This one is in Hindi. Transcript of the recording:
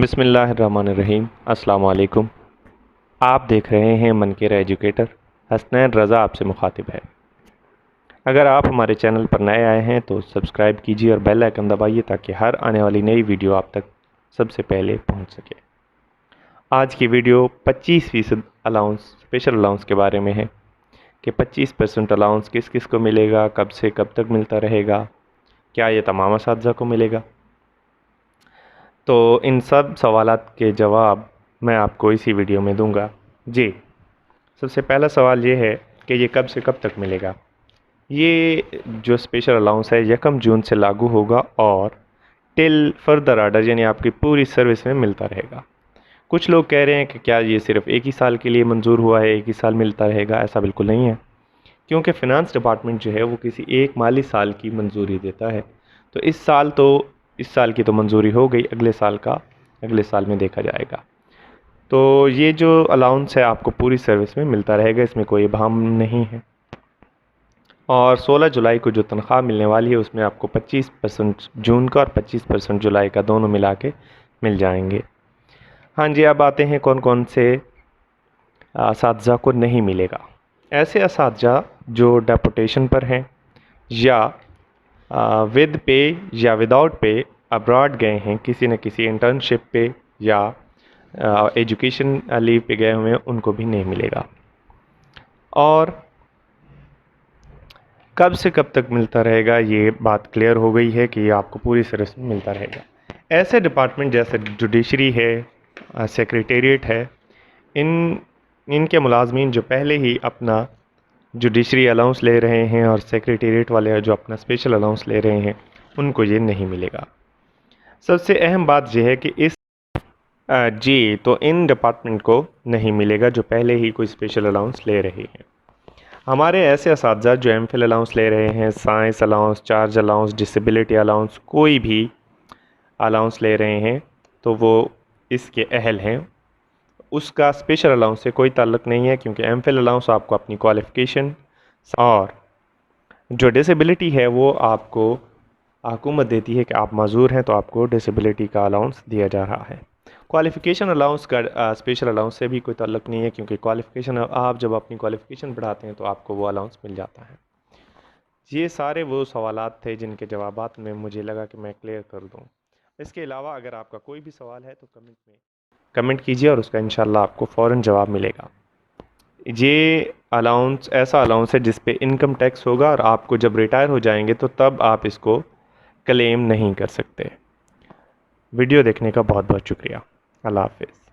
बिस्मिल्लाहिर्रहमानिर्रहीम। अस्सलाम वालेकुम। आप देख रहे हैं मन केयर एजुकेटर। हसनैन रज़ा आपसे मुखातिब है। अगर आप हमारे चैनल पर नए आए हैं तो सब्सक्राइब कीजिए और बेल आइकन दबाइए ताकि हर आने वाली नई वीडियो आप तक सबसे पहले पहुंच सके। आज की वीडियो 25% अलाउंस, स्पेशल अलाउंस के बारे में है कि 25% अलाउंस किस किस को मिलेगा, कब से कब तक मिलता रहेगा, क्या ये तमाम असातिज़ा को मिलेगा। तो इन सब सवालात के जवाब मैं आपको इसी वीडियो में दूंगा। जी, सबसे पहला सवाल ये है कि ये कब से कब तक मिलेगा। ये जो स्पेशल अलाउंस है 1 जून से लागू होगा और टिल फर्दर आर्डर यानी आपकी पूरी सर्विस में मिलता रहेगा। कुछ लोग कह रहे हैं कि क्या ये सिर्फ एक ही साल के लिए मंजूर हुआ है, एक ही साल मिलता रहेगा। ऐसा बिल्कुल नहीं है, क्योंकि फ़िनांस डिपार्टमेंट जो है वो किसी एक माली साल की मंजूरी देता है। तो इस साल की तो मंजूरी हो गई, अगले साल का अगले साल में देखा जाएगा। तो ये जो अलाउंस है आपको पूरी सर्विस में मिलता रहेगा, इसमें कोई इबाहम नहीं है। और 16 जुलाई को जो तनख्वाह मिलने वाली है उसमें आपको 25% जून का और 25% जुलाई का दोनों मिला के मिल जाएंगे। हाँ जी, अब आते हैं कौन कौन से असातिज़ा को नहीं मिलेगा। ऐसे असातिज़ा जो डेपुटेशन पर हैं या विद पे या विदाउट पे अब्रॉड गए हैं, किसी न किसी इंटर्नशिप पे या एजुकेशन लीव पे गए हुए हैं, उनको भी नहीं मिलेगा। और कब से कब तक मिलता रहेगा, ये बात क्लियर हो गई है कि ये आपको पूरी सर्विस में मिलता रहेगा। ऐसे डिपार्टमेंट जैसे जुडिशरी है, सेक्रेटेरिएट है, इनके मुलाजमीन जो पहले ही अपना जुडिशरी अलाउंस ले रहे हैं और सेक्रेटेरिएट वाले जो अपना स्पेशल अलाउंस ले रहे हैं, उनको ये नहीं मिलेगा। सबसे अहम बात यह है कि जी, तो इन डिपार्टमेंट को नहीं मिलेगा जो पहले ही कोई स्पेशल अलाउंस ले रहे हैं। हमारे ऐसे असातिज़ा जो एमफिल अलाउंस ले रहे हैं, science allowance, charge allowance, disability allowance, कोई भी अलाउंस ले रहे हैं तो वो इसके अहल हैं। उसका स्पेशल अलाउंस से कोई ताल्लुक़ नहीं है, क्योंकि एमफिल अलाउंस आपको अपनी क्वालिफ़िकेशन और जो डिसेबिलिटी है वो आपको हुकूमत देती है कि आप माजूर हैं तो आपको डिसेबिलिटी का अलाउंस दिया जा रहा है। क्वालिफ़िकेशन अलाउंस का स्पेशल अलाउंस से भी कोई ताल्लुक़ नहीं है, क्योंकि क्वालिफ़िकेशन आप जब अपनी क्वालिफ़िकेशन बढ़ाते हैं तो आपको वो अलाउंस मिल जाता है। ये सारे वो सवालात थे जिनके जवाबात में मुझे लगा कि मैं क्लियर कर दूं। इसके अलावा अगर आपका कोई भी सवाल है तो कमेंट कीजिए और उसका इंशाल्लाह आपको फ़ौरन जवाब मिलेगा। ये अलाउंस ऐसा अलाउंस है जिस पे इनकम टैक्स होगा और आपको जब रिटायर हो जाएंगे तो तब आप इसको क्लेम नहीं कर सकते। वीडियो देखने का बहुत बहुत शुक्रिया। अल्लाह हाफ़िज़।